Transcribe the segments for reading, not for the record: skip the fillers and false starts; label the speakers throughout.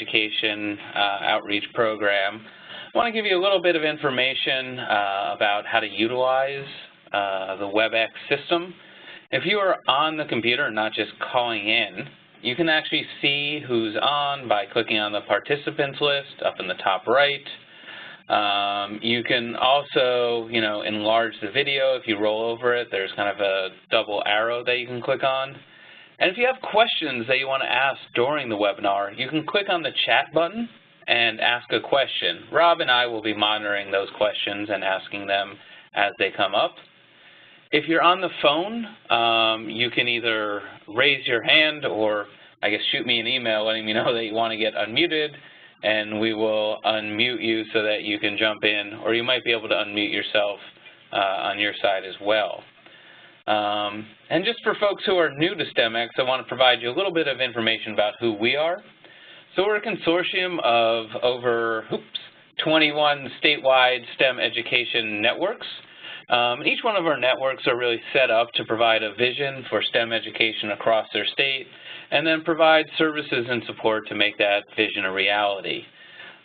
Speaker 1: Education Outreach Program. I want to give you a little bit of information about how to utilize the WebEx system. If you are on the computer and not just calling in, you can actually see who's on by clicking on the participants list up in the top right. You can also, enlarge the video. If you roll over it, there's kind of a double arrow that you can click on. And if you have questions that you want to ask during the webinar, you can click on the chat button and ask a question. Rob and I will be monitoring those questions and asking them as they come up. If you're on the phone, you can either raise your hand or, I guess, shoot me an email letting me know that you want to get unmuted, and we will unmute you so that you can jump in, or you might be able to unmute yourself on your side as well. And just for folks who are new to STEMx, I want to provide you a little bit of information about who we are. So we're a consortium of over 21 statewide STEM education networks. Each one of our networks are really set up to provide a vision for STEM education across their state, and then provide services and support to make that vision a reality.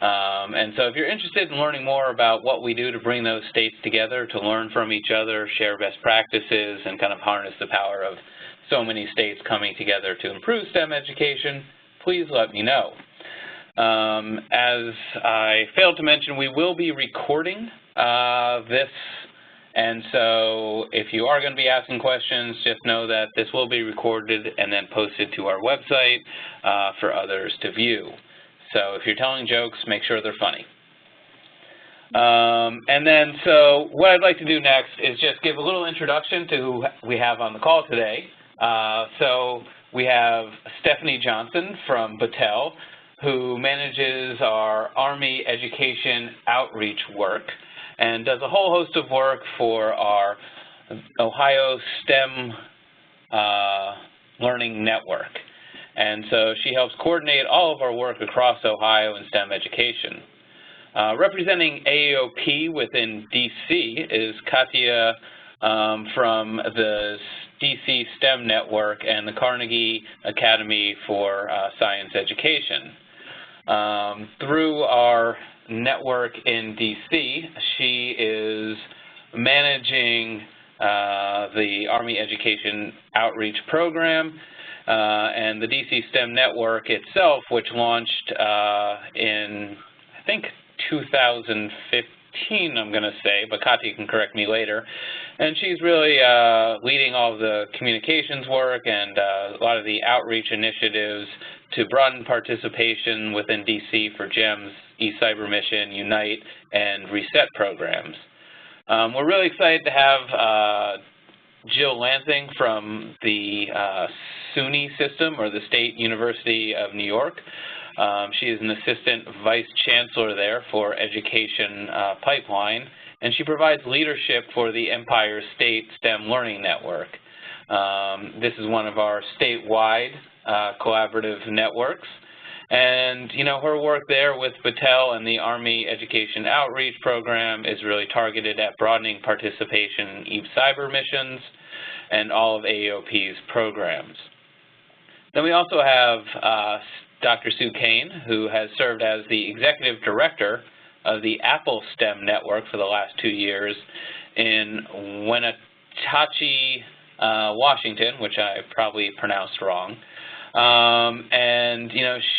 Speaker 1: And so if you're interested in learning more about what we do to bring those states together, to learn from each other, share best practices, and kind of harness the power of so many states coming together to improve STEM education, please let me know. As I failed to mention, we will be recording this. And so if you are going to be asking questions, just know that this will be recorded and then posted to our website for others to view. So if you're telling jokes, make sure they're funny. And then so what I'd like to do next is just give a little introduction to who we have on the call today. So we have Stephanie Johnson from Battelle, who manages our Army education outreach work and does a whole host of work for our Ohio STEM Learning Network. And so she helps coordinate all of our work across Ohio in STEM education. Representing AEOP within DC is Katia from the DC STEM Network and the Carnegie Academy for Science Education. Through our network in DC, she is managing the Army Education Outreach Program and the DC STEM Network itself, which launched in, I think, 2015, I'm going to say, but Katia can correct me later. And she's really leading all of the communications work and a lot of the outreach initiatives to broaden participation within DC for GEMS, eCyber Mission, Unite, and Reset programs. We're really excited to have Jill Lansing from the SUNY system, or the State University of New York. She is an assistant vice chancellor there for Education Pipeline, and she provides leadership for the Empire State STEM Learning Network. This is one of our statewide collaborative networks. And, her work there with Battelle and the Army Education Outreach Program is really targeted at broadening participation in eCyber missions and all of AEOP's programs. Then we also have Dr. Sue Kane, who has served as the Executive Director of the Apple STEM Network for the last 2 years in Wenatchee, Washington, which I probably pronounced wrong. And,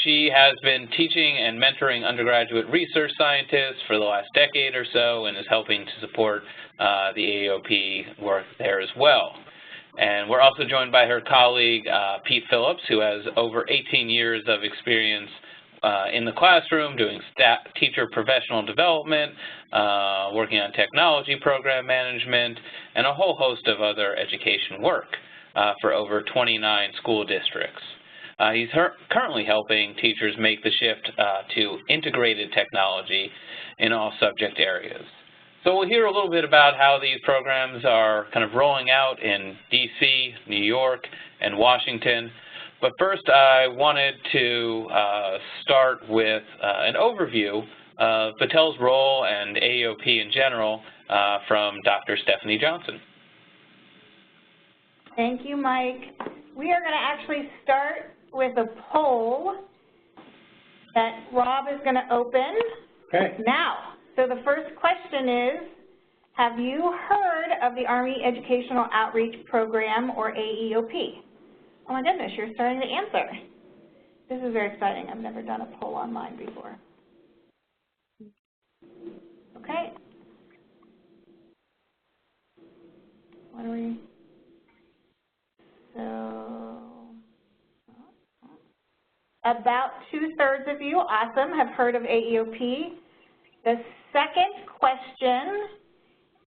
Speaker 1: she has been teaching and mentoring undergraduate research scientists for the last decade or so and is helping to support the AEOP work there as well. And we're also joined by her colleague, Pete Phillips, who has over 18 years of experience in the classroom doing teacher professional development, working on technology program management, and a whole host of other education work for over 29 school districts. He's currently helping teachers make the shift to integrated technology in all subject areas. So we'll hear a little bit about how these programs are kind of rolling out in DC, New York, and Washington. But first, I wanted to start with an overview of Battelle's role and AEOP in general from Dr. Stephanie Johnson.
Speaker 2: Thank you, Mike. We are going to actually start with a poll. that Rob is going to open now. So the first question is, have you heard of the Army Educational Outreach Program, or AEOP? Oh my goodness, you're starting to answer. This is very exciting. I've never done a poll online before. Okay. What are we? So, about 2/3 of you, awesome, have heard of AEOP. The second question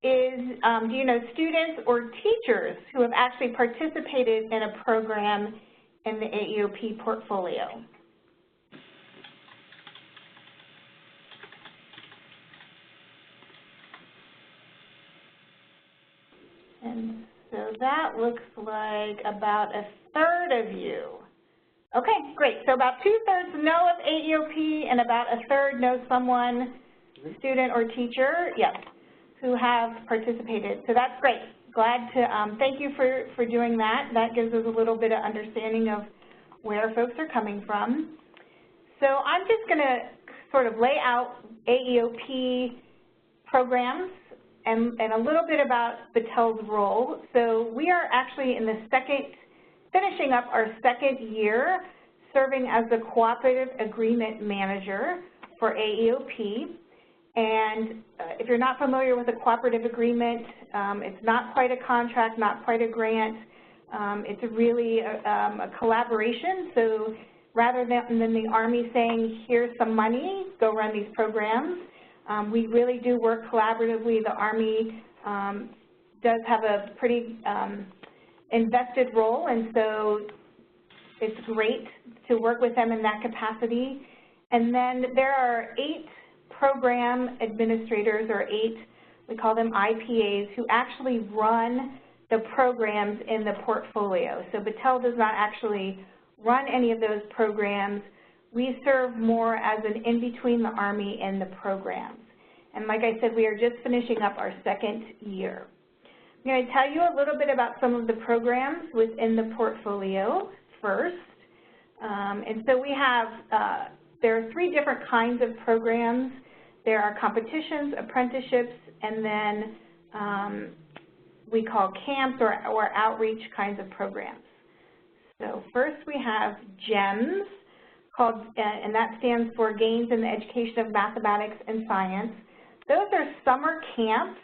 Speaker 2: is, do you know students or teachers who have actually participated in a program in the AEOP portfolio? And so that looks like about 1/3 of you. Okay, great. So about 2/3 know of AEOP, and about 1/3 know someone, student or teacher, yes, who have participated. So that's great. Glad to thank you for doing that. That gives us a little bit of understanding of where folks are coming from. So I'm just going to sort of lay out AEOP programs and a little bit about Battelle's role. So we are actually in the finishing up our second year serving as the Cooperative Agreement Manager for AEOP. And if you're not familiar with a cooperative agreement, it's not quite a contract, not quite a grant. It's really a collaboration. So rather than the Army saying, here's some money, go run these programs, we really do work collaboratively. The Army does have a pretty invested role, and so it's great to work with them in that capacity. And then there are 8 program administrators, or 8, we call them IPAs, who actually run the programs in the portfolio. So Battelle does not actually run any of those programs. We serve more as an in-between the Army and the programs. And like I said, we are just finishing up our second year. I'm going to tell you a little bit about some of the programs within the portfolio first. And so we have, there are 3 different kinds of programs. There are competitions, apprenticeships, and then we call camps or outreach kinds of programs. So first we have GEMS, and that stands for Gains in the Education of Mathematics and Science. Those are summer camps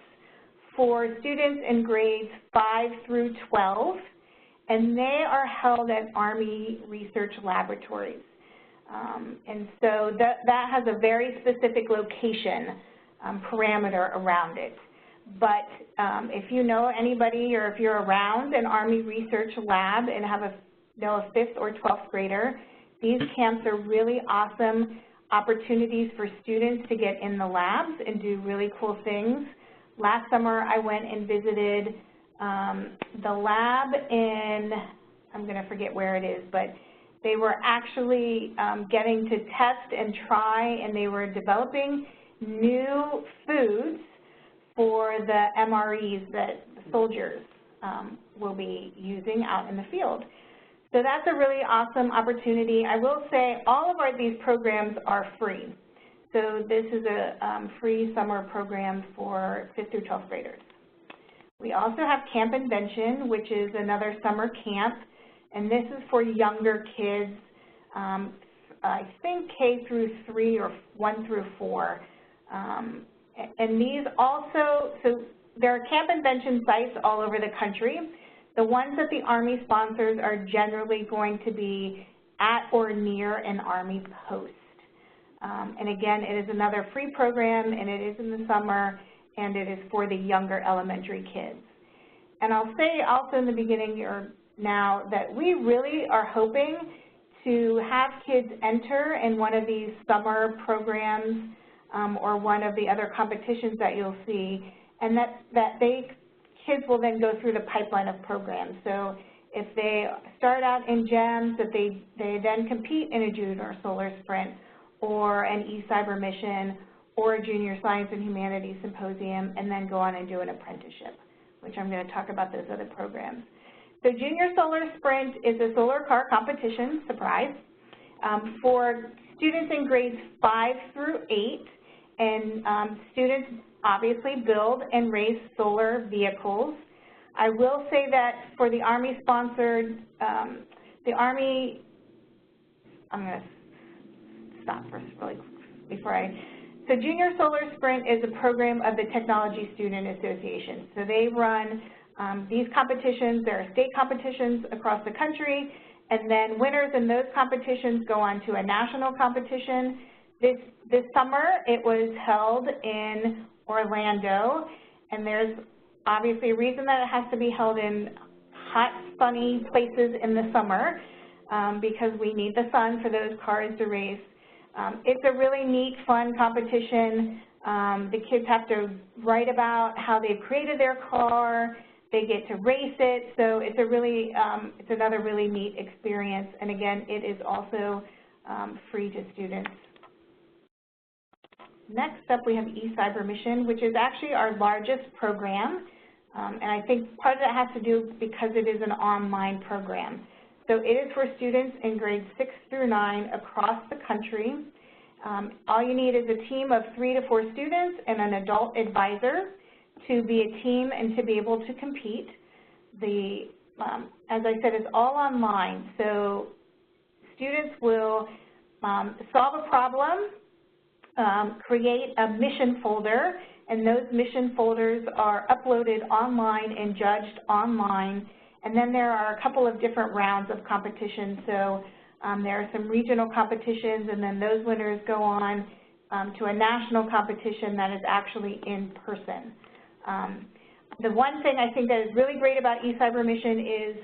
Speaker 2: for students in grades 5 through 12, and they are held at Army Research Laboratories. And so that has a very specific location parameter around it. But if you know anybody, or if you're around an Army Research Lab and know a 5th or 12th grader, these camps are really awesome opportunities for students to get in the labs and do really cool things. Last summer I went and visited the lab in, I'm going to forget where it is, but they were actually getting to test and try, and they were developing new foods for the MREs that the soldiers will be using out in the field. So that's a really awesome opportunity. I will say all of these programs are free. So this is a free summer program for 5th through 12th graders. We also have Camp Invention, which is another summer camp, and this is for younger kids, I think K through 3 or 1 through 4. And these also, so there are Camp Invention sites all over the country. The ones that the Army sponsors are generally going to be at or near an Army post. And again, it is another free program, and it is in the summer, and it is for the younger elementary kids. And I'll say also in the beginning or now that we really are hoping to have kids enter in one of these summer programs or one of the other competitions that you'll see, and that kids will then go through the pipeline of programs. So if they start out in GEMS, that they then compete in a junior solar sprint or an e-cyber mission or a junior science and humanities symposium, and then go on and do an apprenticeship, which I'm going to talk about those other programs. So Junior Solar Sprint is a solar car competition, surprise, for students in grades 5 through 8, and students obviously build and race solar vehicles. I will say that for the Army-sponsored, the Army, I'm going to stop for really before so Junior Solar Sprint is a program of the Technology Student Association. So they run these competitions. There are state competitions across the country, and then winners in those competitions go on to a national competition. This summer it was held in Orlando, and there's obviously a reason that it has to be held in hot, sunny places in the summer because we need the sun for those cars to race. It's a really neat, fun competition. The kids have to write about how they've created their car. They get to race it. So it's a really, it's another really neat experience. And again, it is also free to students. Next up, we have eCyber Mission, which is actually our largest program. And I think part of that has to do because it is an online program. So it is for students in grades 6 through 9 across the country. All you need is a team of 3 to 4 students and an adult advisor to be a team and to be able to compete. As I said, it's all online. So students will solve a problem, create a mission folder, and those mission folders are uploaded online and judged online. And then there are a couple of different rounds of competition. So there are some regional competitions, and then those winners go on to a national competition that is actually in person. The one thing I think that is really great about eCyber Mission is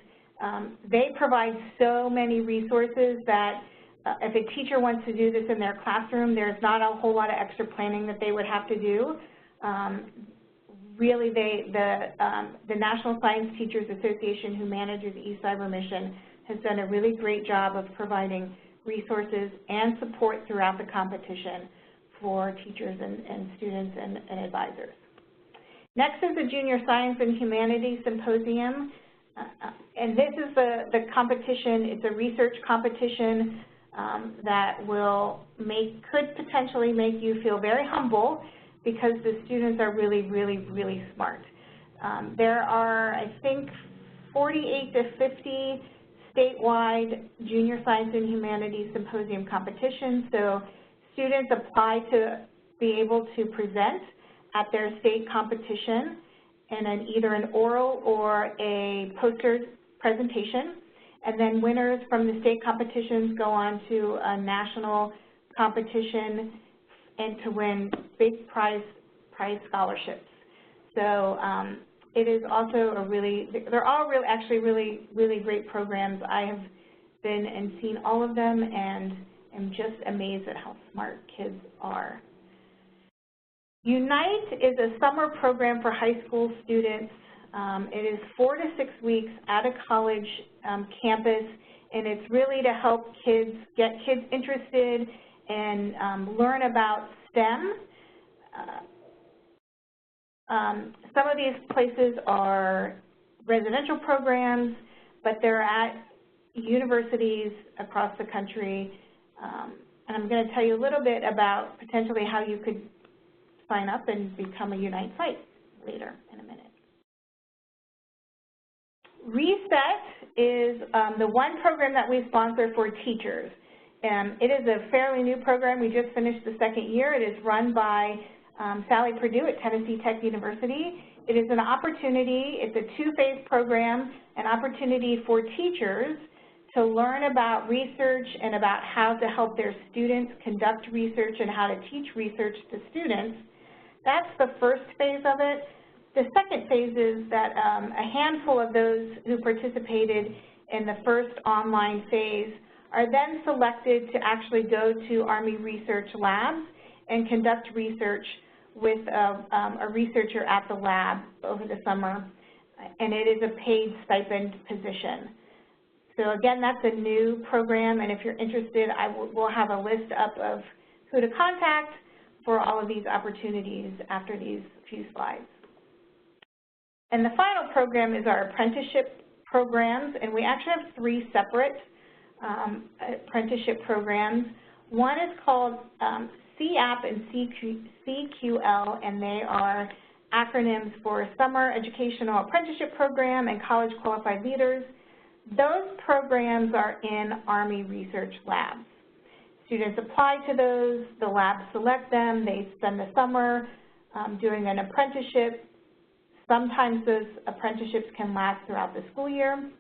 Speaker 2: they provide so many resources that if a teacher wants to do this in their classroom, there's not a whole lot of extra planning that they would have to do. Really, the National Science Teachers Association, who manages eCyber Mission, has done a really great job of providing resources and support throughout the competition for teachers and students and advisors. Next is the Junior Science and Humanities Symposium, and this is the competition. It's a research competition that could potentially make you feel very humble because the students are really, really, really smart. There are, I think, 48 to 50 statewide Junior Science and Humanities Symposium competitions. So students apply to be able to present at their state competition in either an oral or a poster presentation. And then winners from the state competitions go on to a national competition and to win big prize scholarships. So it is also they're all actually really great programs. I have been and seen all of them and am just amazed at how smart kids are. Unite is a summer program for high school students. It is 4 to 6 weeks at a college campus, and it's really to help get kids interested and learn about STEM. Some of these places are residential programs, but they're at universities across the country. And I'm going to tell you a little bit about potentially how you could sign up and become a Unite site later in a minute. Reset is the one program that we sponsor for teachers. It is a fairly new program. We just finished the second year. It is run by Sally Purdue at Tennessee Tech University. It is an opportunity, it's a two-phase program, an opportunity for teachers to learn about research and about how to help their students conduct research and how to teach research to students. That's the first phase of it. The second phase is that a handful of those who participated in the first online phase are then selected to actually go to Army research labs and conduct research with a researcher at the lab over the summer, and it is a paid stipend position. So again, that's a new program, and if you're interested, we'll have a list up of who to contact for all of these opportunities after these few slides. And the final program is our apprenticeship programs, and we actually have 3 separate apprenticeship programs. One is called CAP and CQL, and they are acronyms for Summer Educational Apprenticeship Program and College Qualified Leaders. Those programs are in Army research labs. Students apply to those, the labs select them, they spend the summer doing an apprenticeship. Sometimes those apprenticeships can last throughout the school year.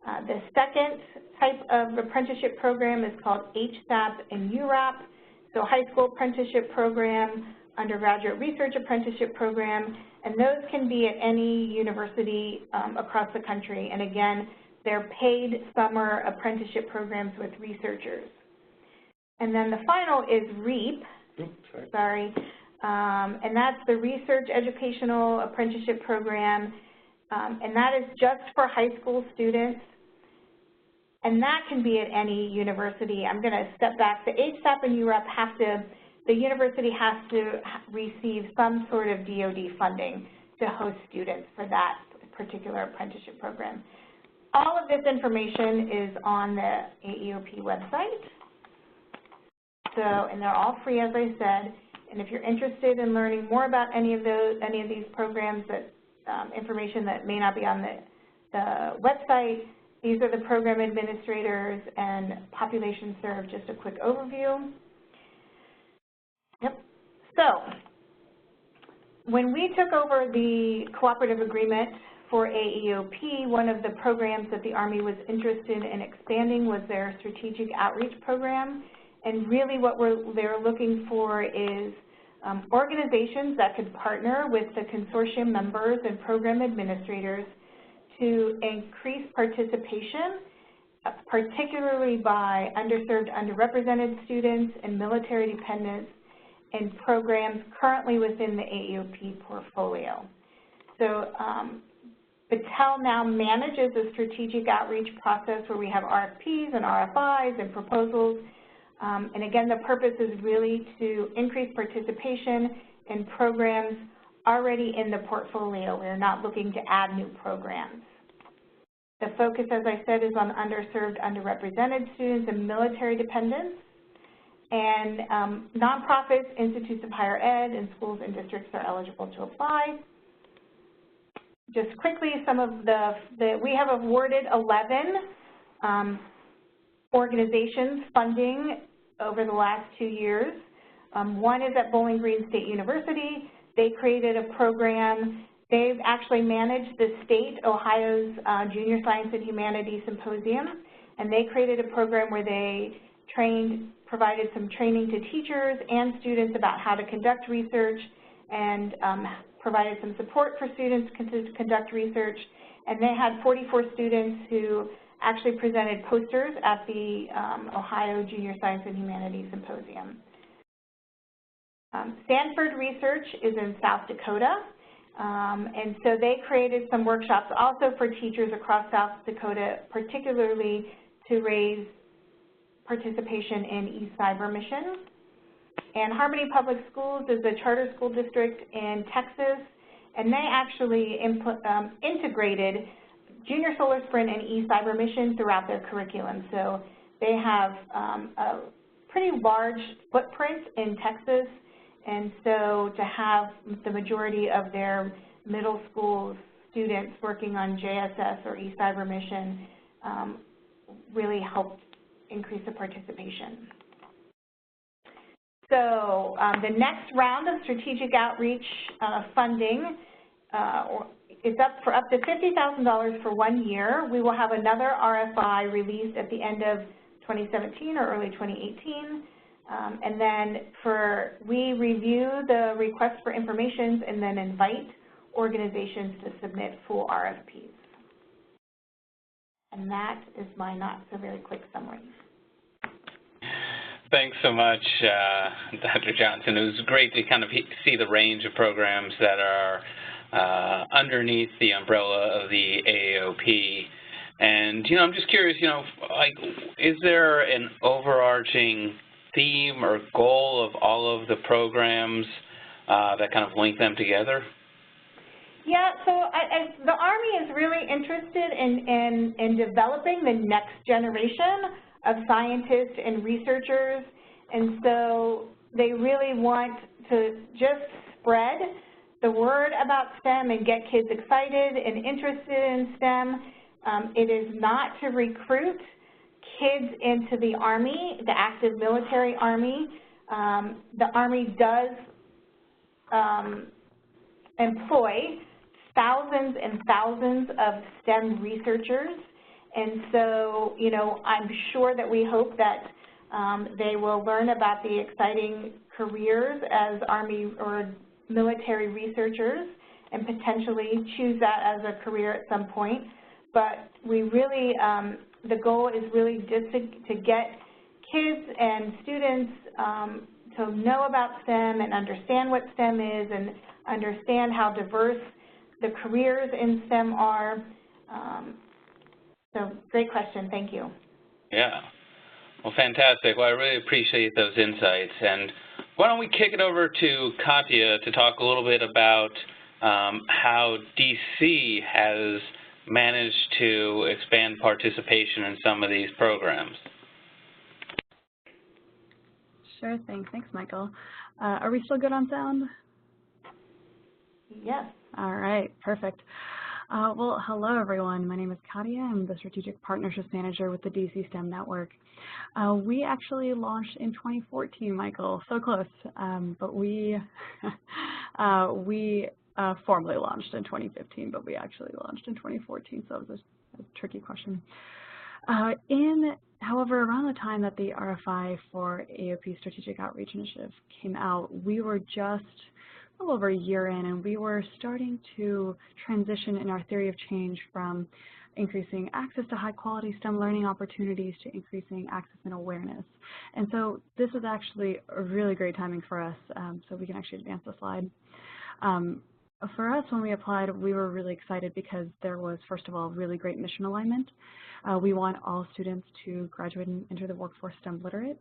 Speaker 2: The second type of apprenticeship program is called HSAP and URAP, so High School Apprenticeship Program, Undergraduate Research Apprenticeship Program, and those can be at any university across the country. And again, they're paid summer apprenticeship programs with researchers. And then the final is REAP, and that's the Research Educational Apprenticeship Program, and that is just for high school students, and that can be at any university. I'm going to step back. The HSAP and URAP the university has to receive some sort of DoD funding to host students for that particular apprenticeship program. All of this information is on the AEOP website. So, and they're all free, as I said. And if you're interested in learning more about any of these programs, that information that may not be on the website, these are the program administrators and population served. Just a quick overview. Yep. So, when we took over the cooperative agreement for AEOP, one of the programs that the Army was interested in expanding was their strategic outreach program. And really what they're looking for is organizations that could partner with the consortium members and program administrators to increase participation, particularly by underserved, underrepresented students and military dependents in programs currently within the AEOP portfolio. So Battelle now manages a strategic outreach process where we have RFPs and RFIs and proposals. And again, the purpose is really to increase participation in programs already in the portfolio. We're not looking to add new programs. The focus, as I said, is on underserved, underrepresented students and military dependents. And nonprofits, institutes of higher ed, and schools and districts are eligible to apply. Just quickly, some of we have awarded 11 organizations funding over the last 2 years. One is at Bowling Green State University. They created a program. They've actually managed the state, Ohio's Junior Science and Humanities Symposium, and they created a program where they provided some training to teachers and students about how to conduct research, and provided some support for students to conduct research. And they had 44 students who actually presented posters at the Ohio Junior Science and Humanities Symposium. Stanford Research is in South Dakota, and so they created some workshops also for teachers across South Dakota, particularly to raise participation in e-cyber mission. And Harmony Public Schools is a charter school district in Texas, and they actually integrated Junior Solar Sprint and e-cyber mission throughout their curriculum. So they have a pretty large footprint in Texas, and so to have the majority of their middle school students working on JSS or e-cyber mission really helped increase the participation. So the next round of strategic outreach funding is up to $50,000 for 1 year. We will have another RFI released at the end of 2017 or early 2018. And then we review the requests for information and then invite organizations to submit full RFPs. And that is my not so very quick summary.
Speaker 1: Thanks so much, Dr. Johnson. It was great to kind of see the range of programs that are underneath the umbrella of the AEOP. And, I'm just curious, is there an overarching theme or goal of all of the programs that kind of link them together?
Speaker 2: Yeah, so the Army is really interested in developing the next generation of scientists and researchers, And so they really want to just spread the word about STEM and get kids excited and interested in STEM. It is not to recruit kids into the Army, the active military Army. The Army does employ thousands and thousands of STEM researchers. And so, you know, I'm sure that we hope that they will learn about the exciting careers as Army or military researchers and potentially choose that as a career at some point. But we really, the goal is really just to get kids and students to know about STEM and understand what STEM is and understand how diverse the careers in STEM are. So great question, thank you.
Speaker 1: Yeah, well, fantastic. Well, I really appreciate those insights. And why don't we kick it over to Katya to talk a little bit about how DC has managed to expand participation in some of these programs.
Speaker 3: Sure thing. Thanks, Michael. Are we still good on sound?
Speaker 2: Yes.
Speaker 3: All right, perfect. Well, hello, everyone. My name is Katya. I'm the Strategic Partnerships Manager with the DC STEM Network. We actually launched in 2014, Michael, so close, but we formally launched in 2015, but we actually launched in 2014, so it was a tricky question. However, around the time that the RFI for AEOP Strategic Outreach Initiative came out, we were just a little over a year in, and we were starting to transition in our theory of change from increasing access to high-quality STEM learning opportunities to increasing access and awareness. And so this is actually a really great timing for us, so we can actually advance the slide. For us, when we applied, we were really excited because there was, first of all, really great mission alignment. We want all students to graduate and enter the workforce STEM literate.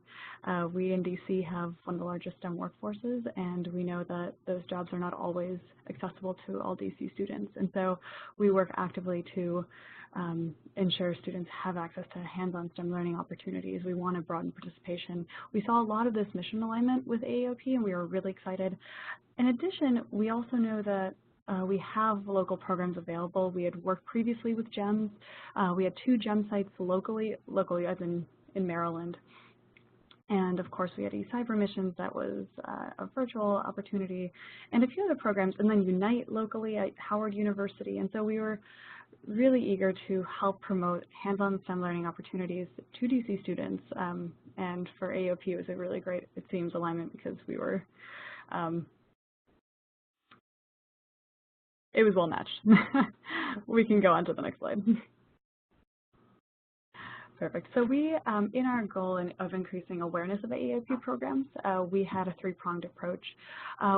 Speaker 3: We in DC have one of the largest STEM workforces, and we know that those jobs are not always accessible to all DC students. And so we work actively to ensure students have access to hands-on STEM learning opportunities. We want to broaden participation. We saw a lot of this mission alignment with AEOP, and we were really excited. In addition, we also know that we have local programs available. We had worked previously with GEMS. We had 2 GEM sites locally as in Maryland. And of course, we had eCyber missions that was a virtual opportunity, and a few other programs, and then Unite locally at Howard University. And so we were really eager to help promote hands-on STEM learning opportunities to DC students. And for AEOP, it was a really great, it seems, alignment because we were, it was well matched. We can go on to the next slide. Perfect. So we, in our goal of increasing awareness of AEOP programs, we had a 3-pronged approach.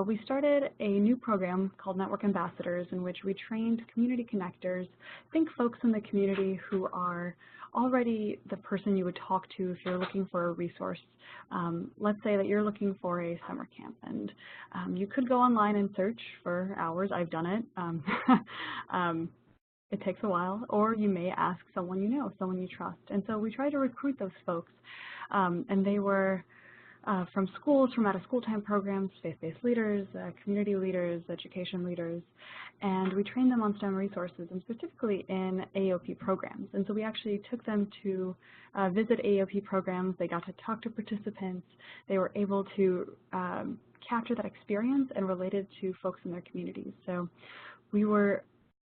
Speaker 3: We started a new program called Network Ambassadors, in which we trained community connectors, think folks in the community who are already the person you would talk to if you're looking for a resource. Let's say that you're looking for a summer camp, and you could go online and search for hours. I've done it. It takes a while, or you may ask someone you know, someone you trust. And so we try to recruit those folks, and they were from schools, from out-of-school time programs, faith-based leaders, community leaders, education leaders, and we trained them on STEM resources, and specifically in AEOP programs. And so we actually took them to visit AEOP programs. They got to talk to participants. They were able to capture that experience and relate it to folks in their communities. So we were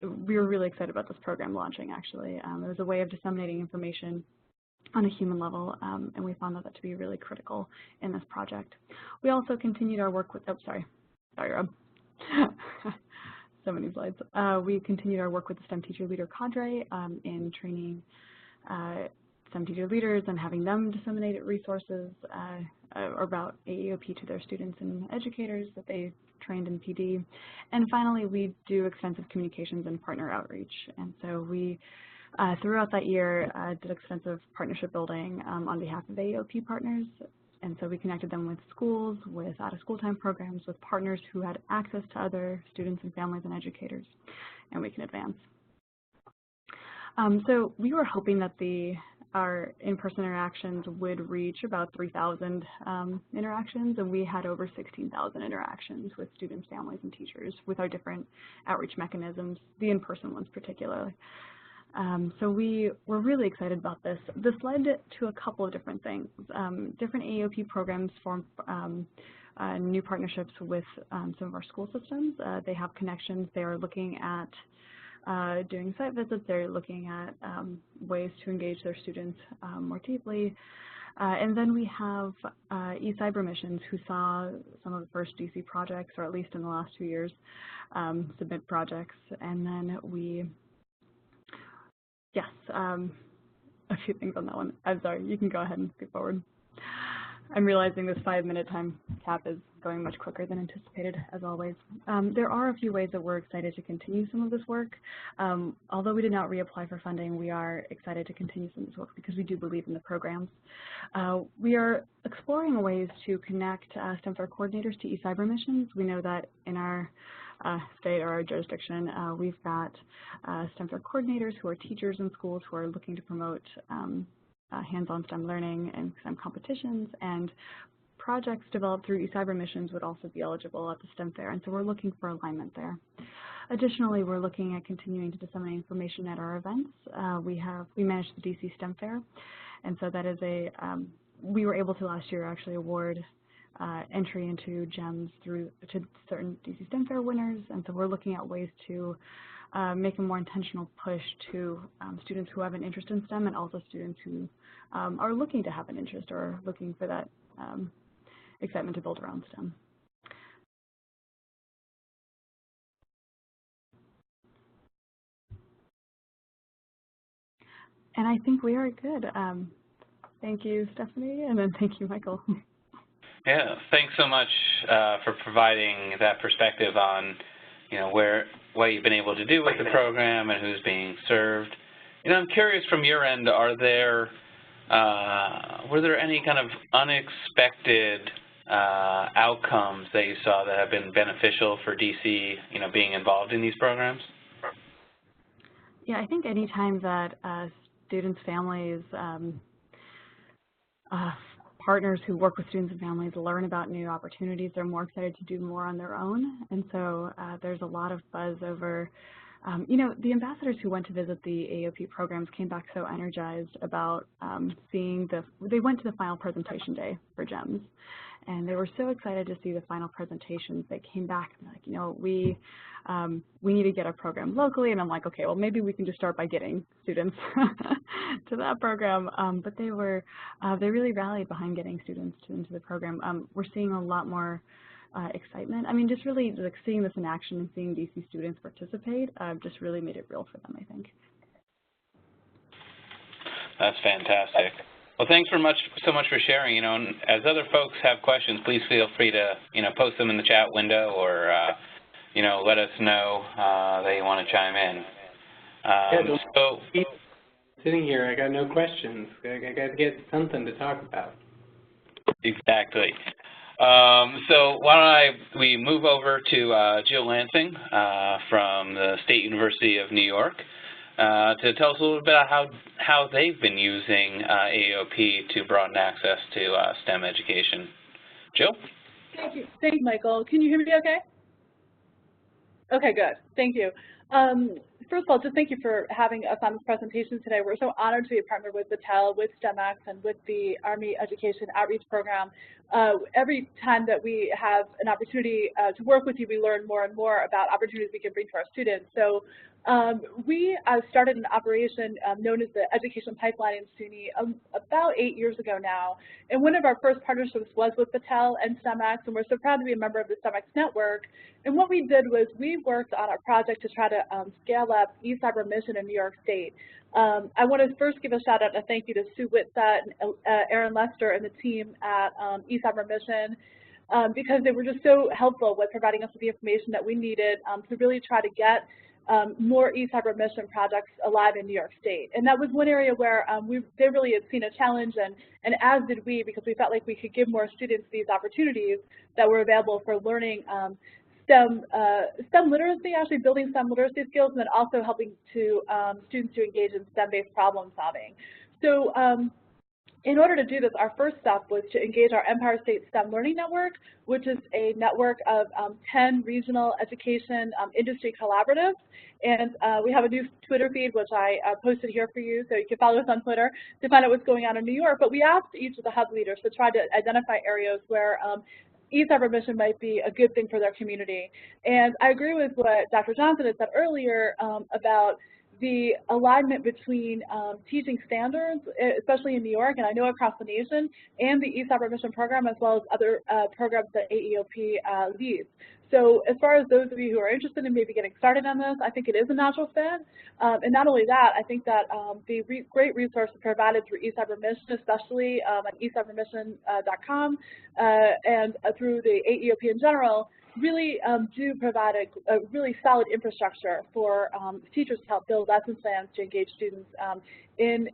Speaker 3: really excited about this program launching, actually. It was a way of disseminating information on a human level, and we found that to be really critical in this project. We also continued our work with, sorry, Rob. So many slides. We continued our work with the STEM teacher leader cadre in training STEM teacher leaders and having them disseminate resources about AEOP to their students and educators that they trained in PD. And finally, we do extensive communications and partner outreach. And so we, throughout that year, did extensive partnership building on behalf of AEOP partners. And so we connected them with schools, with out-of-school time programs, with partners who had access to other students and families and educators, and we can advance. So we were hoping that the our in-person interactions would reach about 3,000 interactions, and we had over 16,000 interactions with students, families, and teachers with our different outreach mechanisms, the in-person ones particularly. So we were really excited about this. This led to a couple of different things. Different AEOP programs formed new partnerships with some of our school systems. They have connections. They are looking at doing site visits. They're looking at ways to engage their students more deeply. And then we have eCyber Missions, who saw some of the first DC projects, or at least in the last 2 years, submit projects. And then we, yes, a few things on that one. I'm sorry, you can go ahead and skip forward. I'm realizing this 5-minute time cap is going much quicker than anticipated, as always. There are a few ways that we're excited to continue some of this work. Although we did not reapply for funding, we are excited to continue some of this work because we do believe in the programs. We are exploring ways to connect STEMfare coordinators to eCyber missions. We know that in our state or our jurisdiction, we've got STEMfare coordinators who are teachers in schools who are looking to promote hands-on STEM learning and STEM competitions, and projects developed through eCyber missions would also be eligible at the STEM Fair, and so we're looking for alignment there. Additionally, we're looking at continuing to disseminate information at our events. We manage the DC STEM Fair, and so that is we were able to last year actually award entry into GEMS to certain DC STEM Fair winners, and so we're looking at ways to make a more intentional push to students who have an interest in STEM and also students who are looking to have an interest or looking for that excitement to build around STEM. And I think we are good. Thank you, Stephanie, and then thank you, Michael.
Speaker 1: Yeah, thanks so much for providing that perspective on, what you've been able to do with the program and who's being served. I'm curious from your end, were there any kind of unexpected outcomes that you saw that have been beneficial for DC, being involved in these programs?
Speaker 3: Yeah, I think any time that students, families, partners who work with students and families learn about new opportunities, they're more excited to do more on their own. And so there's a lot of buzz over, the ambassadors who went to visit the AEOP programs came back so energized about they went to the final presentation day for GEMS. And they were so excited to see the final presentations. They came back and they're like, we need to get a program locally. And I'm like, okay, well, maybe we can just start by getting students to that program. But they really rallied behind getting students into the program. We're seeing a lot more excitement. I mean, just really like seeing this in action and seeing DC students participate just really made it real for them, I think.
Speaker 1: That's fantastic. Well, thanks so much for sharing. As other folks have questions, please feel free to, post them in the chat window or, let us know that you want to chime in.
Speaker 4: Sitting here, I got no questions. I got to get something to talk about.
Speaker 1: Exactly. So why don't we move over to Jill Lansing from the State University of New York. To tell us a little bit about how they've been using AEOP to broaden access to STEM education. Jill?
Speaker 5: Thank you. Thank you, Michael. Can you hear me okay? Okay, good. Thank you. First of all, just thank you for having us on this presentation today. We're so honored to be partnered with Battelle, with STEMx, and with the Army Education Outreach Program. Every time that we have an opportunity to work with you, we learn more and more about opportunities we can bring to our students. So we started an operation known as the Education Pipeline in SUNY about 8 years ago now. And one of our first partnerships was with Battelle and STEMx, and we're so proud to be a member of the STEMx network. And what we did was we worked on a project to try to scale up eCyber Mission in New York State. I want to first give a shout out and a thank you to Sue Whitsett and Aaron Lester and the team at eCyber Mission because they were just so helpful with providing us with the information that we needed to really try to get more eCyber Mission projects alive in New York State. And that was one area where they really had seen a challenge, and as did we, because we felt like we could give more students these opportunities that were available for learning STEM literacy, actually building STEM literacy skills, and then also helping to students to engage in STEM-based problem solving. So in order to do this, our first step was to engage our Empire State STEM Learning Network, which is a network of 10 regional education industry collaboratives. And we have a new Twitter feed, which I posted here for you, so you can follow us on Twitter to find out what's going on in New York. But we asked each of the hub leaders to try to identify areas where e-cyber mission might be a good thing for their community. And I agree with what Dr. Johnson had said earlier about the alignment between teaching standards, especially in New York, and I know across the nation, and the e-cyber mission program, as well as other programs that AEOP leads. So as far as those of you who are interested in maybe getting started on this, I think it is a natural fit. And not only that, I think that the great resources provided through eCyber Mission, especially on eCybermission.com and through the AEOP in general, really do provide a really solid infrastructure for teachers to help build lesson plans to engage students in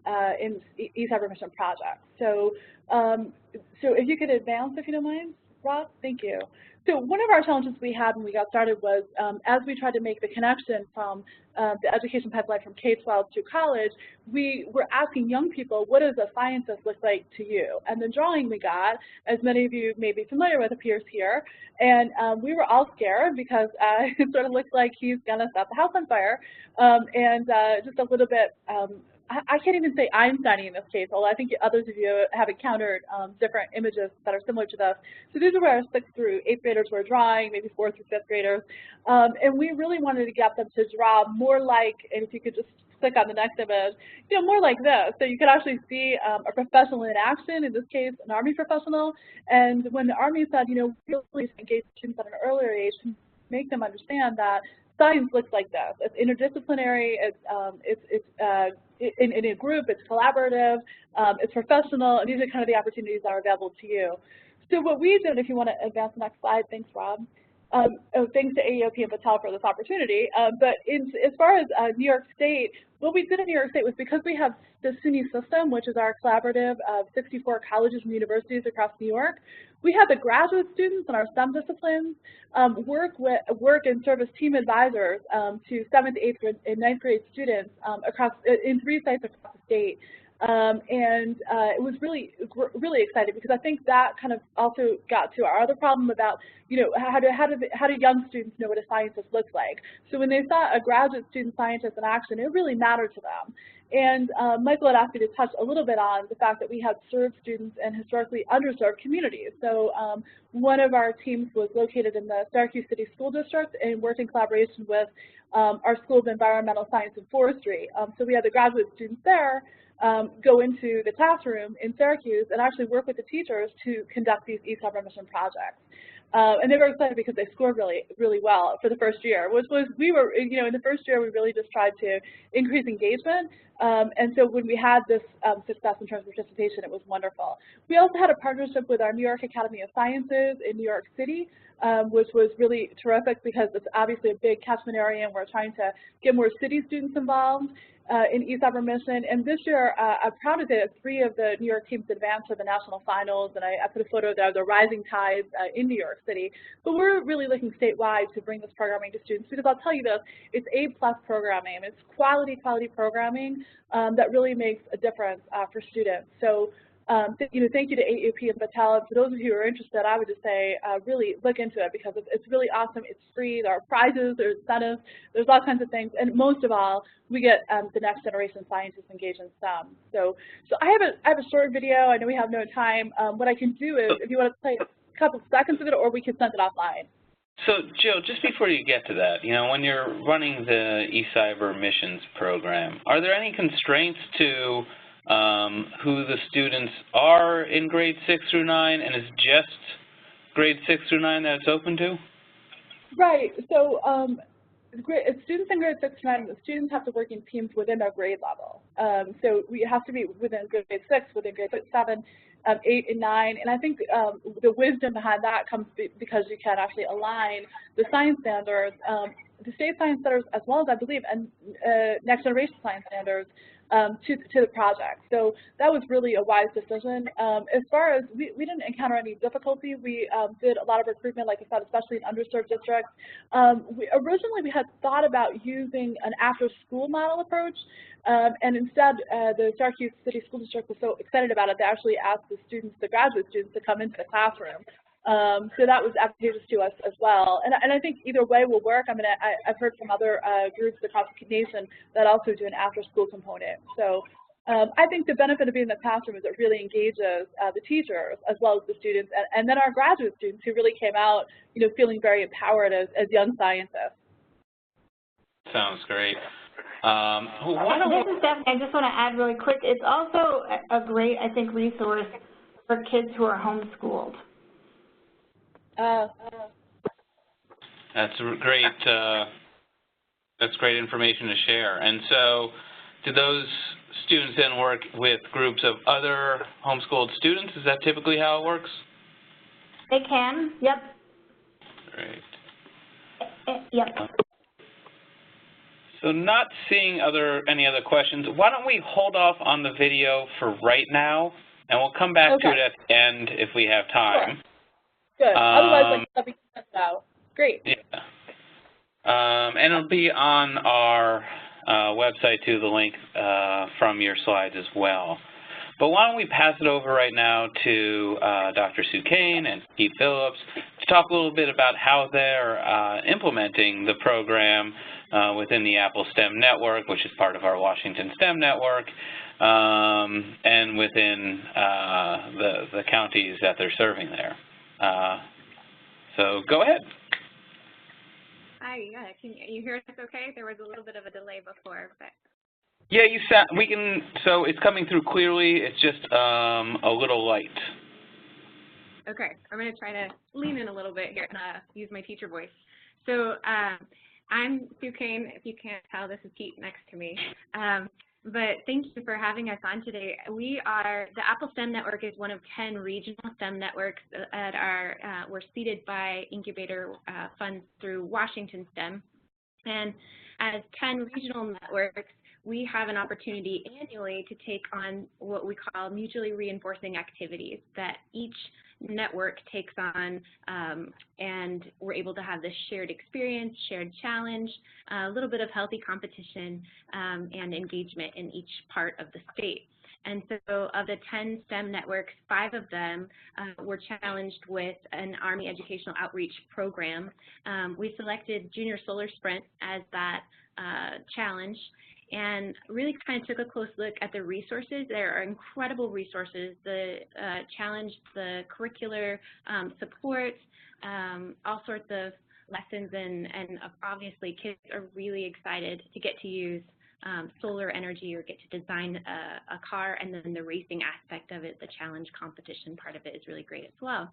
Speaker 5: eCyber Mission projects. So, so if you could advance, if you don't mind, Rob, thank you. So one of our challenges we had when we got started was as we tried to make the connection from the education pipeline from K-12 to college, we were asking young people, what does a scientist look like to you? And the drawing we got, as many of you may be familiar with, appears here. And we were all scared because it sort of looks like he's going to set the house on fire. And just a little bit, I can't even say Einstein in this case, although I think others of you have encountered different images that are similar to this. So these are where our 6th through 8th graders were drawing, maybe 4th through 5th graders. And we really wanted to get them to draw more like, and if you could just click on the next image, you know, more like this. So you could actually see a professional in action, in this case, an Army professional. And when the Army said, you know, we really engage students at an earlier age to make them understand that science looks like this. It's interdisciplinary, in a group, it's collaborative, it's professional, and these are kind of the opportunities that are available to you. So what we did, if you want to advance the next slide, thanks, Rob. Thanks to AEOP and Patel for this opportunity. But as far as New York State, what we did in New York State was because we have the SUNY system, which is our collaborative of 64 colleges and universities across New York, we had the graduate students in our STEM disciplines work and serve as team advisors to 7th, 8th, and 9th grade students in 3 sites across the state. And it was really exciting because I think that kind of also got to our other problem about, you know, how do young students know what a scientist looks like? So when they saw a graduate student scientist in action, it really mattered to them. And Michael had asked me to touch a little bit on the fact that we had served students in historically underserved communities. So one of our teams was located in the Syracuse City School District and worked in collaboration with our School of Environmental Science and Forestry. So we had the graduate students there go into the classroom in Syracuse and actually work with the teachers to conduct these e-cyber mission projects. And they were excited because they scored really well for the first year, which was, you know, in the first year we really just tried to increase engagement. And so when we had this success in terms of participation, it was wonderful. We also had a partnership with our New York Academy of Sciences in New York City, which was really terrific because it's obviously a big catchment area and we're trying to get more city students involved in e-cyber mission. And this year, I'm proud to say that 3 of the New York teams advanced to the national finals, and I put a photo there of the rising tides in New York City. But we're really looking statewide to bring this programming to students because I'll tell you this, it's A+ programming. It's quality programming that really makes a difference for students. So you know, thank you to AEOP and Patel. And for those of you who are interested, I would just say really look into it because it's really awesome. It's free. There are prizes, there's incentives, there's all kinds of things. And most of all, we get the next generation scientists engaged in STEM. So I have a short video. I know we have no time. What I can do is, if you want to play a couple seconds of it, or we can send it offline.
Speaker 1: So, Jill, just before you get to that, you know, when you're running the eCyber Missions program, are there any constraints to who the students are in grade 6 through 9, and is just grade 6 through 9 that it's open to?
Speaker 5: Right. So students in grade 6 through 9, the students have to work in teams within their grade level. So we have to be within grade 6, within grade 7, 8, and 9. And I think the wisdom behind that comes because you can actually align the science standards, the state science standards, as well as, I believe, and next generation science standards to the project. So that was really a wise decision. As far as, we didn't encounter any difficulty. We did a lot of recruitment, like I said, especially in underserved districts. Originally, we had thought about using an after-school model approach, and instead, the Syracuse City School District was so excited about it, they actually asked the students, the graduate students, to come into the classroom. So that was advantageous to us as well. And I think either way will work. I mean, I've heard from other groups across the nation that also do an after-school component. So I think the benefit of being in the classroom is it really engages the teachers as well as the students, and then our graduate students who really came out, feeling very empowered as young scientists.
Speaker 1: Sounds great.
Speaker 2: This is Stephanie. I just want to add really quick. It's also a great, I think, resource for kids who are homeschooled.
Speaker 1: That's great. That's great information to share. And so, do those students then work with groups of other homeschooled students? Is that typically how it works?
Speaker 2: They can. Yep.
Speaker 1: Great.
Speaker 2: Yep.
Speaker 1: So, not seeing any other questions. Why don't we hold off on the video for right now, and we'll come back to it at the end if we have time.
Speaker 5: Sure. Good. Otherwise, like, we can cut it out. Great.
Speaker 1: Yeah. And it'll be on our website too, the link from your slides as well. But why don't we pass it over right now to Dr. Sue Kane and Pete Phillips to talk a little bit about how they're implementing the program within the Apple STEM network, which is part of our Washington STEM network, and within the counties that they're serving there. So go ahead.
Speaker 6: Hi, yeah, can you hear us okay? There was a little bit of a delay before, but.
Speaker 1: Yeah, so it's coming through clearly, it's just a little light.
Speaker 6: Okay, I'm going to try to lean in a little bit here and use my teacher voice. So I'm Sue Kane. If you can't tell, this is Pete next to me. But thank you for having us on today. The Apple STEM Network is one of 10 regional STEM networks that were seeded by incubator funds through Washington STEM. And as 10 regional networks, we have an opportunity annually to take on what we call mutually reinforcing activities that each network takes on, and we're able to have this shared experience, shared challenge, a little bit of healthy competition, and engagement in each part of the state. And so of the 10 STEM networks, 5 of them were challenged with an Army educational outreach program. We selected Junior Solar Sprint as that challenge, and really kind of took a close look at the resources. There are incredible resources, the challenge, the curricular supports, all sorts of lessons, and obviously kids are really excited to get to use solar energy or get to design a car, and then the racing aspect of it, the challenge competition part of it is really great as well.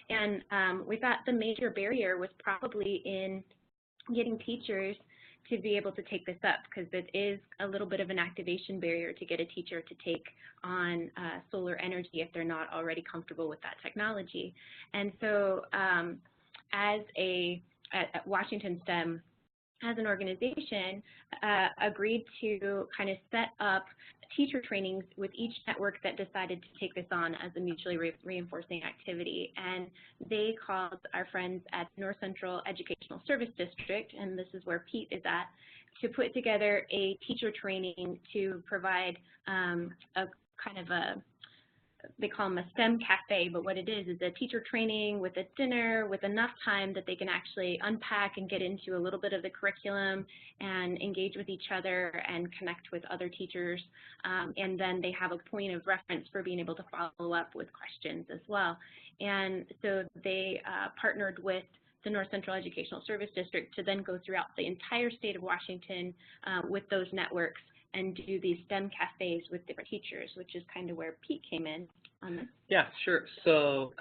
Speaker 6: And we thought the major barrier was probably in getting teachers to be able to take this up, because it is a little bit of an activation barrier to get a teacher to take on solar energy if they're not already comfortable with that technology. And so at Washington STEM, as an organization, agreed to kind of set up teacher trainings with each network that decided to take this on as a mutually reinforcing activity. And they called our friends at North Central Educational Service District, and this is where Pete is at, to put together a teacher training to provide a kind of a, they call them a STEM cafe, but what it is a teacher training with a dinner with enough time that they can actually unpack and get into a little bit of the curriculum and engage with each other and connect with other teachers. And then they have a point of reference for being able to follow up with questions as well. And so they partnered with the North Central Educational Service District to then go throughout the entire state of Washington with those networks and do these STEM cafes with different teachers, which is kind of where Pete came in on this.
Speaker 7: Yeah, sure. So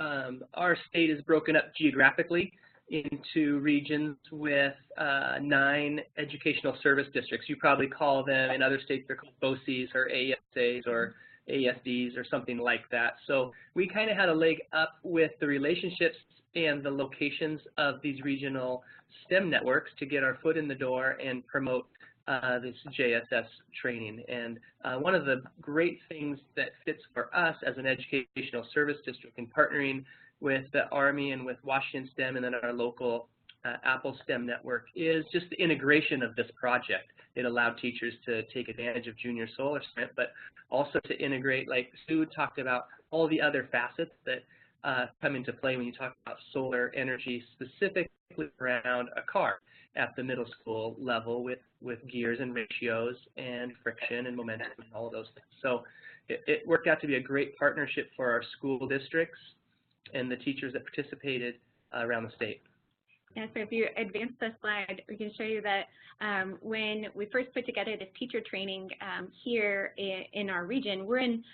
Speaker 7: our state is broken up geographically into regions with 9 educational service districts. You probably call them, in other states, they're called BOCES or ASAs or ASDs or something like that. So we kind of had a leg up with the relationships and the locations of these regional STEM networks to get our foot in the door and promote this JSS training. And one of the great things that fits for us as an educational service district in partnering with the Army and with Washington STEM and then our local Apple STEM network is just the integration of this project. It allowed teachers to take advantage of Junior Solar Sprint, but also to integrate, like Sue talked about, all the other facets that come into play when you talk about solar energy, specifically around a car at the middle school level with gears and ratios and friction and momentum and all of those things. So it worked out to be a great partnership for our school districts and the teachers that participated around the state.
Speaker 6: Yeah, so if you advance the slide, we can show you that when we first put together this teacher training here in our region, we're in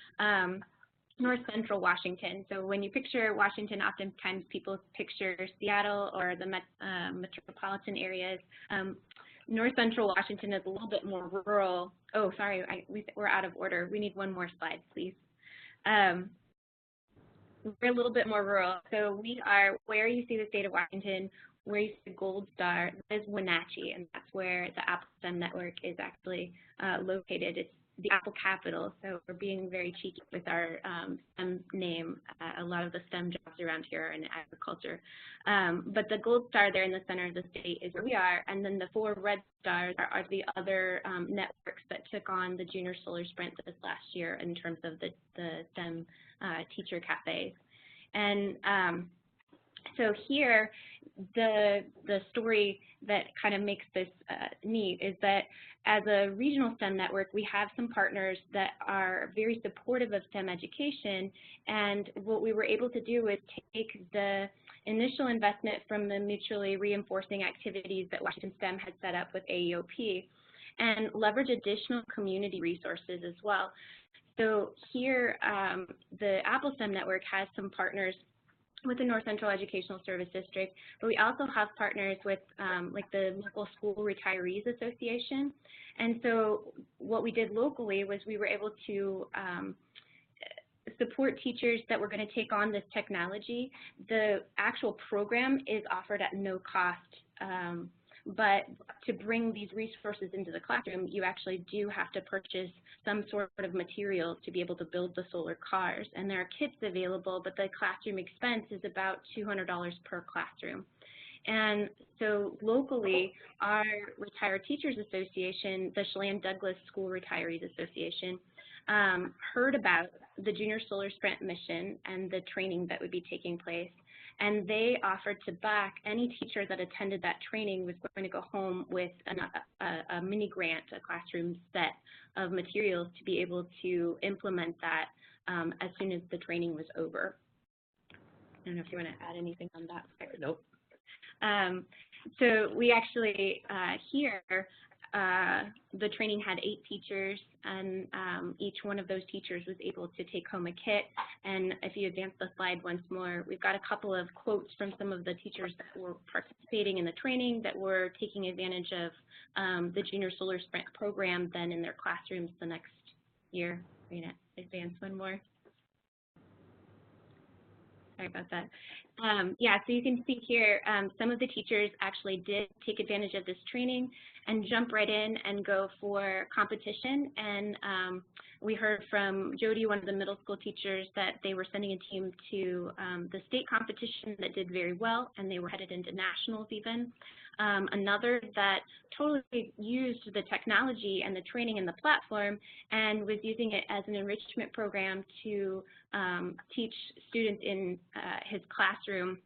Speaker 6: North Central Washington. So when you picture Washington, oftentimes people picture Seattle or the metropolitan areas. North Central Washington is a little bit more rural. Oh, sorry, we're out of order. We need one more slide, please. We're a little bit more rural. So we are, where you see the state of Washington, where you see the gold star, that is Wenatchee, and that's where the Apple STEM network is actually located. It's the Apple capital, so we're being very cheeky with our STEM name. A lot of the STEM jobs around here are in agriculture. But the gold star there in the center of the state is where we are, and then the 4 red stars are the other networks that took on the Junior Solar Sprint this last year in terms of the STEM teacher cafes. And so here, the story that kind of makes this neat is that as a regional STEM network, we have some partners that are very supportive of STEM education, and what we were able to do is take the initial investment from the mutually reinforcing activities that Washington STEM had set up with AEOP and leverage additional community resources as well. So here, the Apple STEM network has some partners with the North Central Educational Service District, but we also have partners with like the local School Retirees Association. And so what we did locally was we were able to support teachers that were going to take on this technology. The actual program is offered at no cost, but to bring these resources into the classroom, you actually do have to purchase some sort of materials to be able to build the solar cars. And there are kits available, but the classroom expense is about $200 per classroom. And so locally, our Retired Teachers Association, the Chelan Douglas School Retirees Association, heard about the Junior Solar Sprint mission and the training that would be taking place. And they offered to back any teacher that attended that training was going to go home with a mini grant, a classroom set of materials to be able to implement that as soon as the training was over. I don't know if you want to add anything on that.
Speaker 7: Nope.
Speaker 6: So we actually here, the training had 8 teachers, and each one of those teachers was able to take home a kit. And if you advance the slide once more, we've got a couple of quotes from some of the teachers that were participating in the training that were taking advantage of the Junior Solar Sprint program then in their classrooms the next year. I'm going to advance one more. Sorry about that. Yeah, so you can see here, some of the teachers actually did take advantage of this training and jump right in and go for competition. And we heard from Jody, one of the middle school teachers, that they were sending a team to the state competition that did very well, and they were headed into nationals even. Another that totally used the technology and the training and the platform and was using it as an enrichment program to teach students in his classroom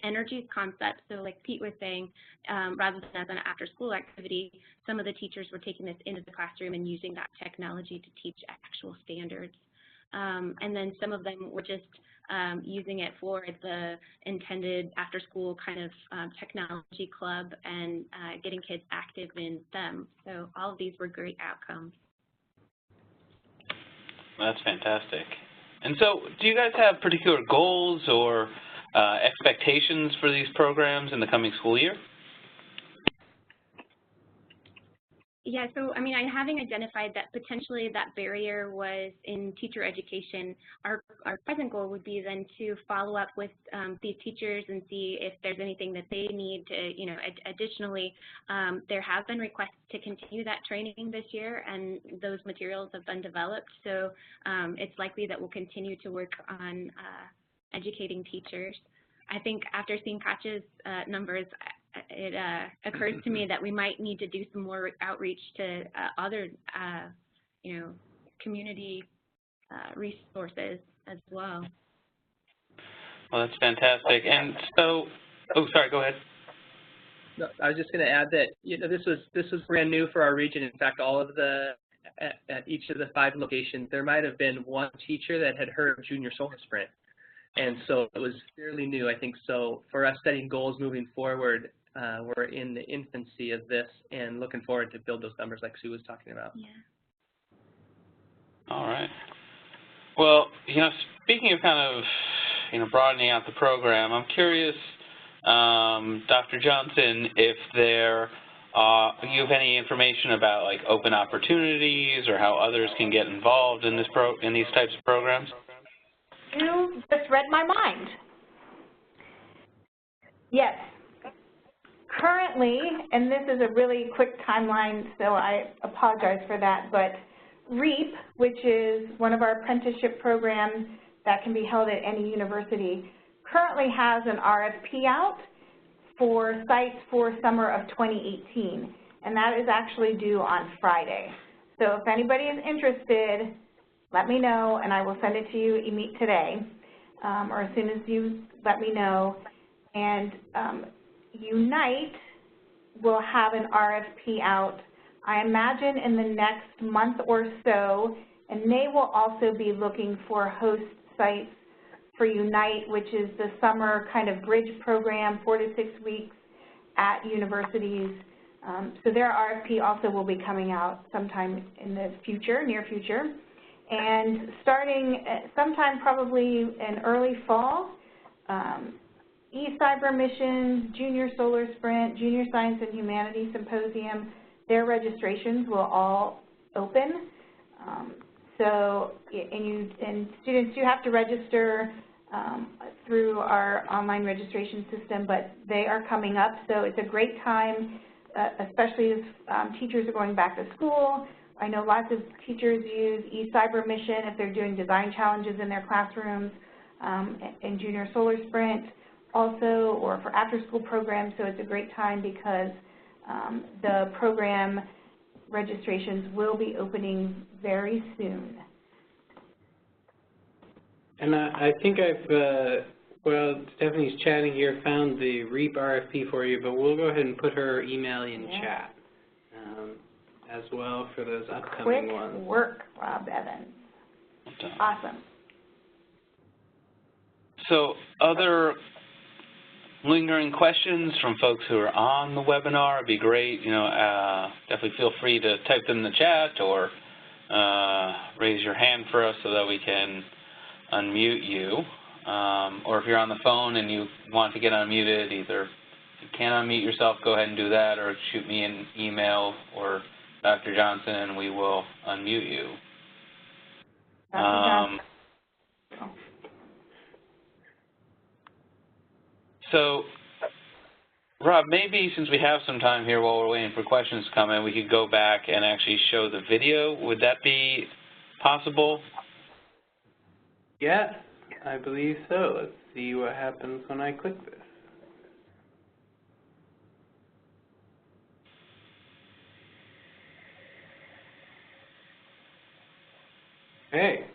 Speaker 6: energy concepts. So like Pete was saying, rather than as an after-school activity, some of the teachers were taking this into the classroom and using that technology to teach actual standards. And then some of them were just using it for the intended after-school kind of technology club and getting kids active in STEM. So all of these were great outcomes.
Speaker 1: That's fantastic. And so do you guys have particular goals or expectations for these programs in the coming school year?
Speaker 6: Yeah, so I mean, having identified that potentially that barrier was in teacher education, our present goal would be then to follow up with these teachers and see if there's anything that they need to, you know, additionally, there have been requests to continue that training this year, and those materials have been developed. So it's likely that we'll continue to work on educating teachers. I think after seeing Katja's numbers, it occurs to me that we might need to do some more outreach to other, you know, community resources as well.
Speaker 1: Well, that's fantastic. And so, oh, sorry, go ahead.
Speaker 7: No, I was just going to add that, you know, this was brand new for our region. In fact, all of the at each of the 5 locations, there might have been one teacher that had heard of Junior Solar Sprint. And so it was fairly new, I think. So for us setting goals moving forward, we're in the infancy of this and looking forward to build those numbers like Sue was talking about.
Speaker 6: Yeah.
Speaker 1: All right. Well, you know, speaking of kind of, you know, broadening out the program, I'm curious, Dr. Johnson, if there you have any information about like open opportunities or how others can get involved in these types of programs?
Speaker 2: You just read my mind. Yes. Currently, and this is a really quick timeline, so I apologize for that, but REAP, which is one of our apprenticeship programs that can be held at any university, currently has an RFP out for sites for summer of 2018, and that is actually due on Friday. So if anybody is interested, let me know, and I will send it to you today, or as soon as you let me know. And Unite will have an RFP out, I imagine, in the next month or so, and they will also be looking for host sites for Unite, which is the summer kind of bridge program, 4 to 6 weeks at universities. So their RFP also will be coming out sometime in the future, near future. And starting sometime probably in early fall, eCyber Missions, Junior Solar Sprint, Junior Science and Humanities Symposium, their registrations will all open. And students do have to register through our online registration system, but they are coming up, so it's a great time, especially as teachers are going back to school. I know lots of teachers use eCyber Mission if they're doing design challenges in their classrooms, and Junior Solar Sprint also, or for after-school programs, so it's a great time because the program registrations will be opening very soon.
Speaker 4: And I think I've, well, Stephanie's chatting here, found the REAP RFP for you, but we'll go ahead and put her email in chat as well for those upcoming ones.
Speaker 2: Quick work, Rob Evans. Awesome.
Speaker 1: So other lingering questions from folks who are on the webinar would be great. You know, definitely feel free to type them in the chat or raise your hand for us so that we can unmute you. Or if you're on the phone and you want to get unmuted, either if you can't unmute yourself, go ahead and do that, or shoot me an email or Dr. Johnson, and we will unmute you. So, Rob, maybe since we have some time here while we're waiting for questions to come in, we could go back and actually show the video. Would that be possible?
Speaker 4: Yeah, I believe so. Let's see what happens when I click this. Hey.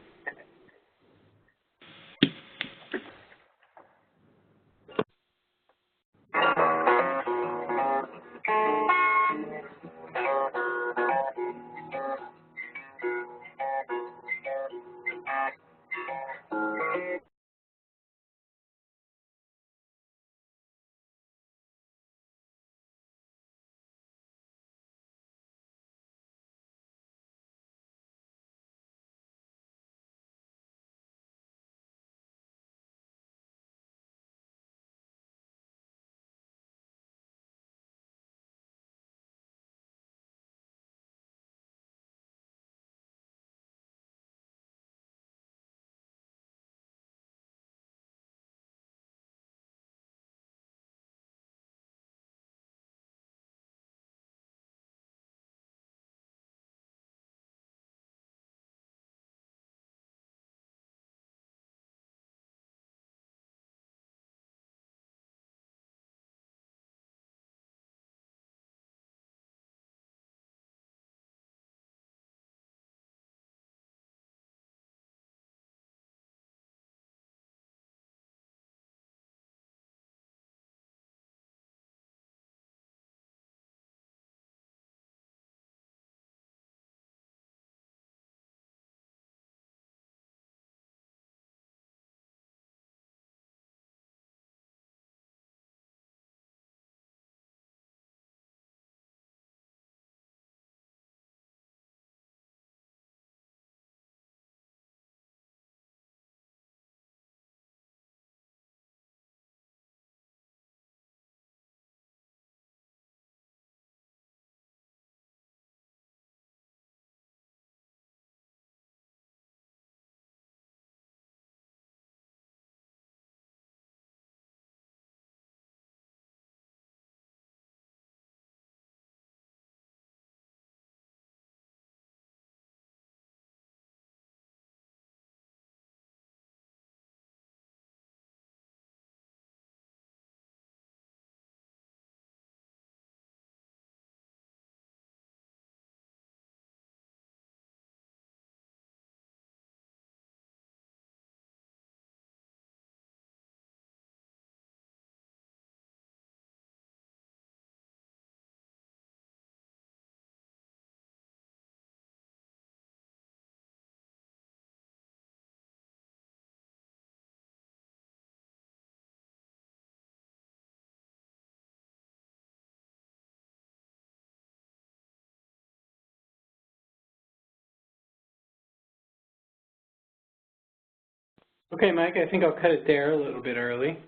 Speaker 4: Okay, Mike, I think I'll cut it there a little bit early.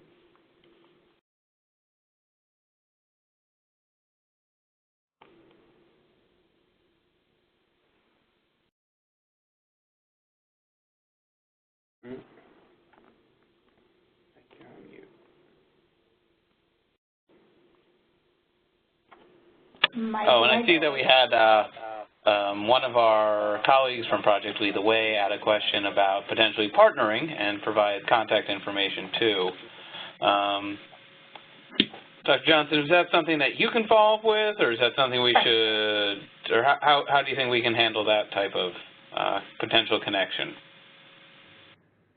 Speaker 1: Oh, and I see that we had one of our colleagues from Project Lead the Way had a question about potentially partnering and provide contact information too. Dr. Johnson, is that something that you can follow up with, or is that something we should, or how do you think we can handle that type of potential connection?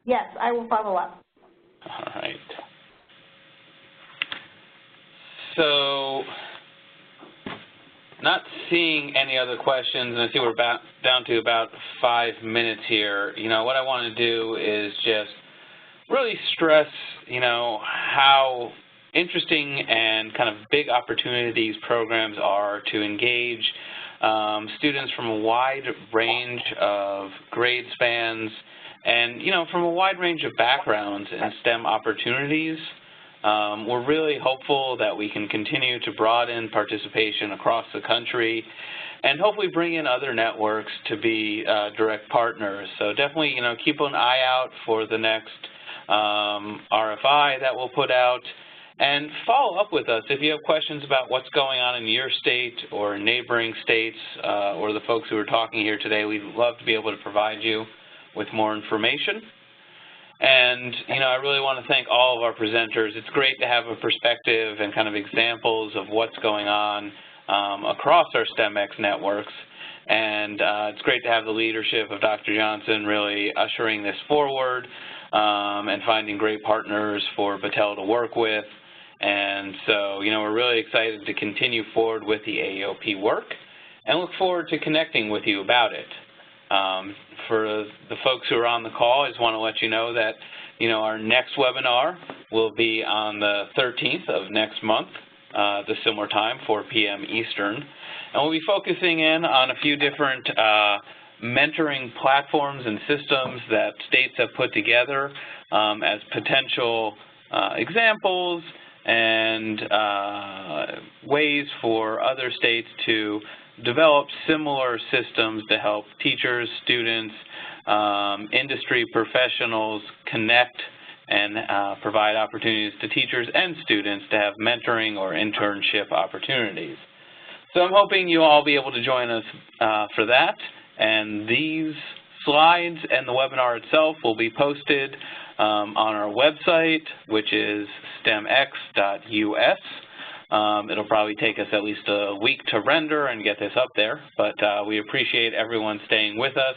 Speaker 2: Yes, I will follow up.
Speaker 1: All right. So, not seeing any other questions, and I see we're down to about 5 minutes here. You know, what I want to do is just really stress, you know, how interesting and kind of big opportunity these programs are to engage students from a wide range of grade spans and, you know, from a wide range of backgrounds in STEM opportunities. We're really hopeful that we can continue to broaden participation across the country and hopefully bring in other networks to be direct partners. So definitely, you know, keep an eye out for the next RFI that we'll put out, and follow up with us if you have questions about what's going on in your state or neighboring states or the folks who are talking here today. We'd love to be able to provide you with more information. And, you know, I really want to thank all of our presenters. It's great to have a perspective and kind of examples of what's going on across our STEMx networks. And it's great to have the leadership of Dr. Johnson really ushering this forward and finding great partners for Battelle to work with. And so, you know, we're really excited to continue forward with the AEOP work and look forward to connecting with you about it. For the folks who are on the call, I just want to let you know that, you know, our next webinar will be on the 13th of next month, at a similar time, 4 p.m. Eastern. And we'll be focusing in on a few different mentoring platforms and systems that states have put together as potential examples and ways for other states to develop similar systems to help teachers, students, industry professionals connect and provide opportunities to teachers and students to have mentoring or internship opportunities. So I'm hoping you'll all be able to join us for that. And these slides and the webinar itself will be posted on our website, which is stemx.us. It'll probably take us at least a week to render and get this up there, but we appreciate everyone staying with us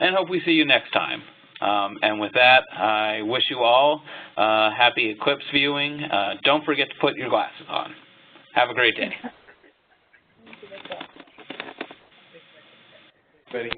Speaker 1: and hope we see you next time. And with that, I wish you all happy eclipse viewing. Don't forget to put your glasses on. Have a great day.
Speaker 4: Ready?